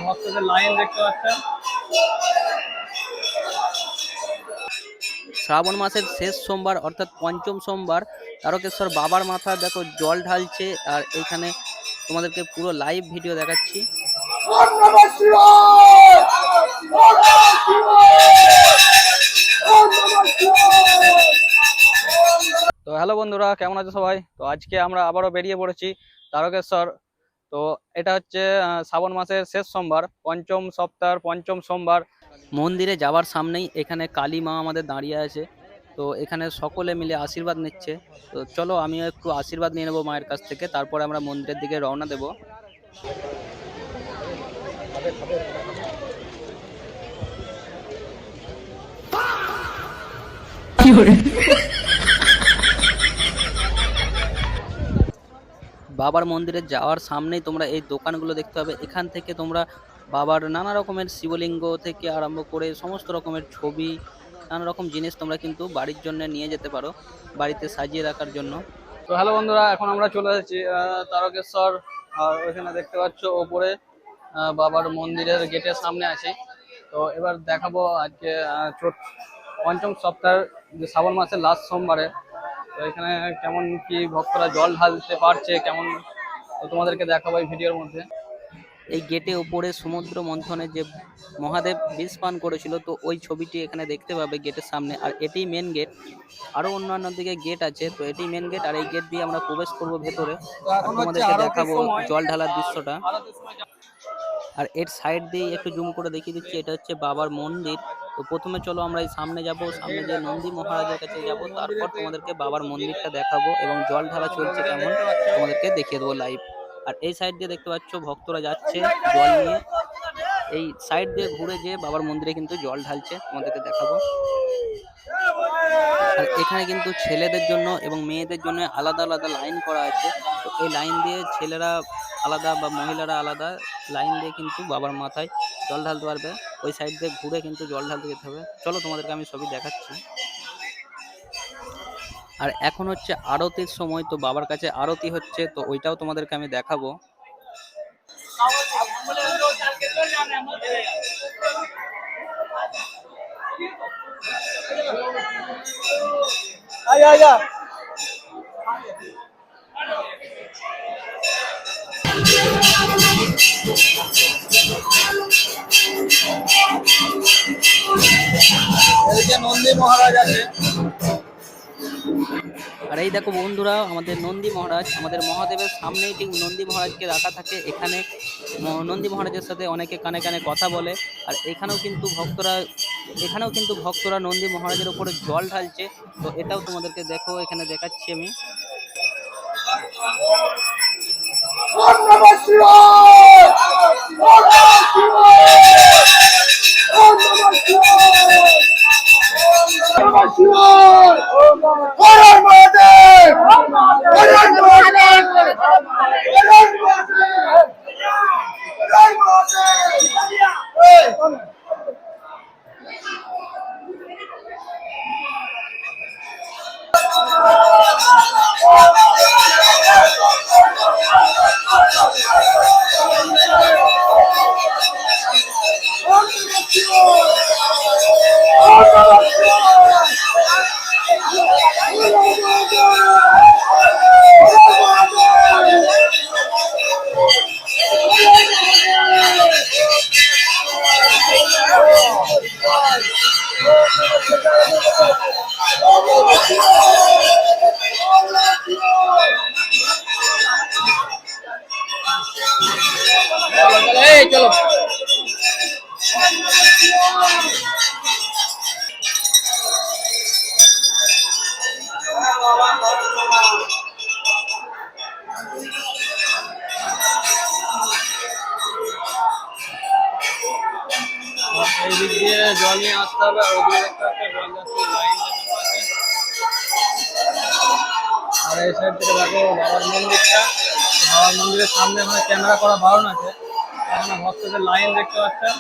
ভক্তদের লাইন দেখতে পাচ্ছেন। শ্রাবণ মাসের শেষ সোমবার অর্থাৎ পঞ্চম সোমবার তারকেশ্বর বাবার মাথা দেখো জল ঢালছে, আর এখানে তোমাদেরকে পুরো লাইভ ভিডিও দেখাচ্ছি। তো হ্যালো বন্ধুরা, কেমন আছো সবাই? তো আজকে আমরা আবারও বেরিয়ে পড়েছি তারকেশ্বর। তো এটা হচ্ছে শ্রাবণ মাসের শেষ সোমবার, পঞ্চম সপ্তাহের পঞ্চম সোমবার। মন্দিরে যাওয়ার সামনেই এখানে কালী মা আমাদের দাঁড়িয়ে আছে, তো এখানে সকলে মিলে আশীর্বাদ নিচ্ছে। তো চলো আমিও একটু আশীর্বাদ নিয়ে নেবো মায়ের কাছ থেকে, তারপরে আমরা মন্দিরের দিকে রওনা দেব। বাবার মন্দিরে যাওয়ার সামনেই তোমরা এই দোকানগুলো দেখতে পাবে। এখান থেকে তোমরা বাবার নানা রকমের শিবলিঙ্গ থেকে আরম্ভ করে সমস্ত রকমের ছবি, নানা রকম জিনিস তোমরা কিন্তু বাড়ির জন্য নিয়ে যেতে পারো, বাড়িতে সাজিয়ে রাখার জন্য। তো হ্যালো বন্ধুরা, এখন আমরা চলে এসেছি তারকেশ্বর। আর ওইখানে দেখতে পাচ্ছ ওপরে বাবার মন্দিরের গেটের সামনে আছি। তো এবার দেখাবো আজকে পঞ্চম সপ্তাহের যে শ্রাবণ মাসের লাস্ট সোমবারে তো এখানে কেমন কি ভক্তরা জল ঢালতে পারছে কেমন, তো তোমাদেরকে দেখাবো এই ভিডিওর মধ্যে। এই গেটে ওপরে সমুদ্র মন্থনে যে মহাদেব বিষ পান করেছিল, তো ওই ছবিটি এখানে দেখতে পাবে গেটের সামনে। আর এটি মেন গেট, আরো অন্যান্য দিকে গেট আছে, তো এটি মেন গেট। আর এই গেট দিয়ে আমরা প্রবেশ করব ভেতরে, তো আর এখন হচ্ছে তোমাদেরকে আরতির দেখাবো সময়। জল ঢালার দৃশ্যটা। আরতির সময় আর এর সাইড দিয়ে একটু জুম করে দেখিয়ে দিচ্ছি, এটা হচ্ছে বাবার মন্দির। তো প্রথমে চলো আমরা এই সামনে যাব, সামনে যে নন্দী মহারাজের কাছে যাব, তারপর তোমাদেরকে বাবার মন্দিরটা দেখাবো এবং জল ঢালা চলছে কেমন তোমাদেরকে দেখিয়ে দেবো লাইভ। আর এই সাইড দিয়ে দেখতে পাচ্ছ ভক্তরা যাচ্ছে জল নিয়ে, এই সাইড দিয়ে ঘুরে যে বাবার মন্দিরে কিন্তু জল ঢালছে, তোমাদেরকে দেখাবো। আর এখানে কিন্তু ছেলেদের জন্য এবং মেয়েদের জন্য আলাদা আলাদা লাইন করা আছে। তো এই লাইন দিয়ে ছেলেরা আলাদা বা মহিলারা আলাদা লাইন দিয়ে কিন্তু বাবার মাথায় জল ঢালতে পারবে। ওই সাইড দিয়ে ঘুরে কিন্তু জল ঢালতে যেতে হবে। চলো তোমাদেরকে আমি সবই দেখাচ্ছি। আর এখন হচ্ছে আরতির সময়, তো বাবার কাছে আরতি হচ্ছে, তো ওইটাও তোমাদেরকে আমি দেখাবো। আয় আয় আয়। এদিকে নন্দী মহারাজ আছে। আর এই দেখো বন্ধুরা, আমাদের নন্দী মহারাজ, আমাদের মহাদেবের সামনেই ঠিক নন্দী মহারাজকে রাখা থাকে। এখানে নন্দী মহারাজের সাথে অনেকে কানে কানে কথা বলে। আর এখানেও কিন্তু ভক্তরা নন্দী মহারাজের উপরে জল ঢালছে। তো এটাও তোমাদেরকে দেখো, এখানে দেখাচ্ছি আমি। চলো এই দিক দিয়ে জল নিয়ে আসতে হবে। আর ওদিকে দেখতে একটা জল যাচ্ছে, লাইন আছে। আর এই সাইড থেকে দেখো বাবার মন্দিরটা। বাবার মন্দিরের সামনে মানে ক্যামেরা করা বারণ আছে, এখানে ভক্তদের লাইন দেখতে পাচ্ছেন।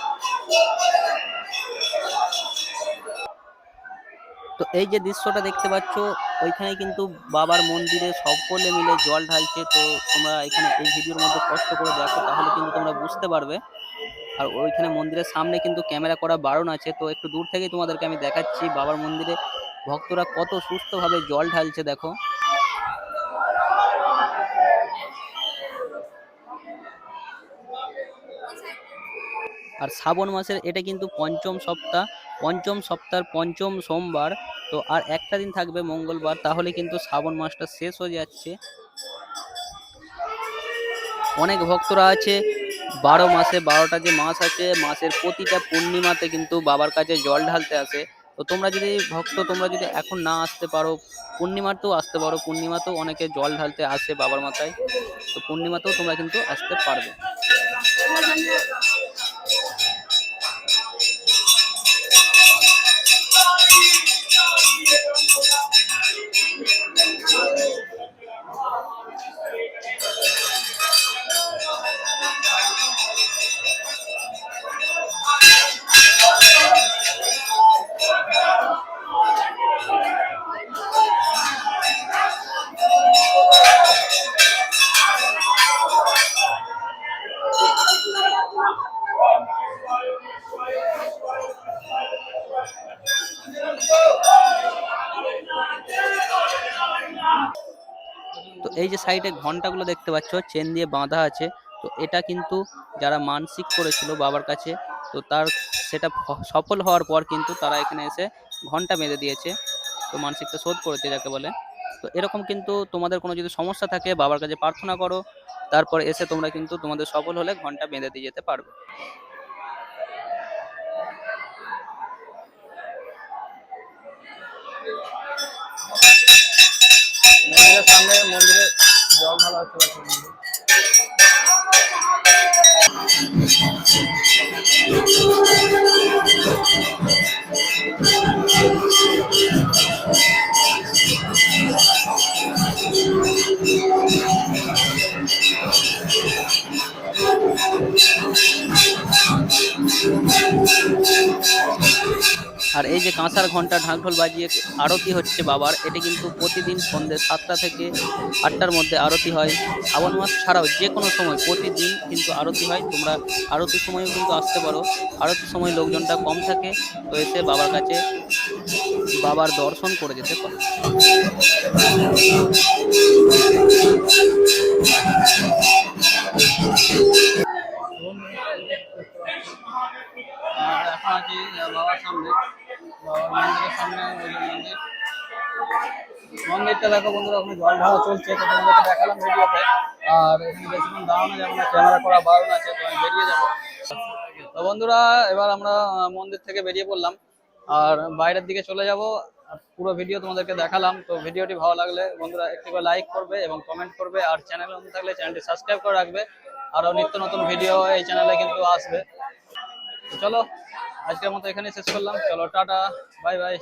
তো এই যে দৃশ্যটা দেখতে পাচ্ছ, ওইখানে কিন্তু বাবার মন্দিরে সকলে মিলে জল ঢালছে। তো তোমরা এখানে এই ভিডিওর মধ্যে কষ্ট করে দেখো, তাহলে কিন্তু তোমরা বুঝতে পারবে। আর ওইখানে মন্দিরের সামনে কিন্তু ক্যামেরা করা বারণ আছে, তো একটু দূর থেকেই তোমাদেরকে আমি দেখাচ্ছি বাবার মন্দিরে ভক্তরা কত সুস্থভাবে জল ঢালছে দেখো। আর শ্রাবণ মাসের এটা কিন্তু পঞ্চম সপ্তাহের পঞ্চম সোমবার। তো আর একটা দিন থাকবে মঙ্গলবার, তাহলে কিন্তু শ্রাবণ মাসটা শেষ হয়ে যাচ্ছে। অনেক ভক্তরা আছে 12 মাসে 12টা যে মাস আছে, মাসের প্রতিটা পূর্ণিমাতে কিন্তু বাবার কাছে জল ঢালতে আসে। তো তোমরা যদি তোমরা যদি এখন না আসতে পারো, পূর্ণিমাতেও আসতে পারো। পূর্ণিমাতেও অনেকে জল ঢালতে আসে বাবার মাথায়, তো পূর্ণিমাতেও তোমরা কিন্তু আসতে পারবে। তো এই যে সাইডে ঘন্টাগুলো দেখতে পাচ্ছ চেন দিয়ে বাঁধা আছে, তো এটা কিন্তু যারা মানসিক করেছিল বাবার কাছে, তো সেটা সফল হওয়ার পর কিন্তু তারা এখানে এসে ঘন্টা বেঁধে দিয়েছে। তো মানসিকটা শোধ করেছে যাকে বলে। তো এরকম কিন্তু তোমাদের কোনো যদি সমস্যা থাকে বাবার কাছে প্রার্থনা করো, তারপর এসে তোমরা কিন্তু তোমাদের সফল হলে ঘন্টা বেঁধে দিয়ে যেতে পারবে। মন্দিরের সামনে মন্দিরে জল ঢালা হচ্ছে। আর এই যে কাঁসার ঘন্টা ঢাক ঢোল বাজিয়ে আরতি হচ্ছে বাবার, এটি কিন্তু প্রতিদিন সন্ধ্যে 7টা থেকে 8টার মধ্যে আরতি হয়। শ্রাবণ মাস ছাড়াও যে কোনো সময় প্রতিদিন কিন্তু আরতি হয়। তোমরা আরতির সময়ও কিন্তু আসতে পারো, আরতির সময় লোকজনটা কম থাকে, তো এসে বাবার কাছে বাবার দর্শন করে যেতে পারো। আর এখন আছি বাবার সামনে, বাবার মন্দিরের সামনে। ওই যে মন্দিরটা দেখো বন্ধুরা, ওখানে জল ঢালা চলছে, তো তোমাদেরকে দেখালাম ভিডিওতে। আর এখানে বেশিক্ষণ দাঁড়ানো যাবে না, ক্যামেরা করা বারণ আছে, তো আমি বেরিয়ে যাবো। তো বন্ধুরা, এবার আমরা মন্দির থেকে বেরিয়ে পড়লাম আর বাইরের দিকে চলে যাব। পুরো ভিডিও তোমাদেরকে দেখালাম। তো ভিডিওটি ভালো লাগলে বন্ধুরা একটু করে লাইক করবে এবং কমেন্ট করবে, আর চ্যানেলে নতুন থাকলে চ্যানেলটি সাবস্ক্রাইব করে রাখবে। আরও নিত্য নতুন ভিডিও এই চ্যানেলে কিন্তু আসবে। চলো, আজকের মতো এখানেই শেষ করলাম। চলো, টাটা, বাই বাই।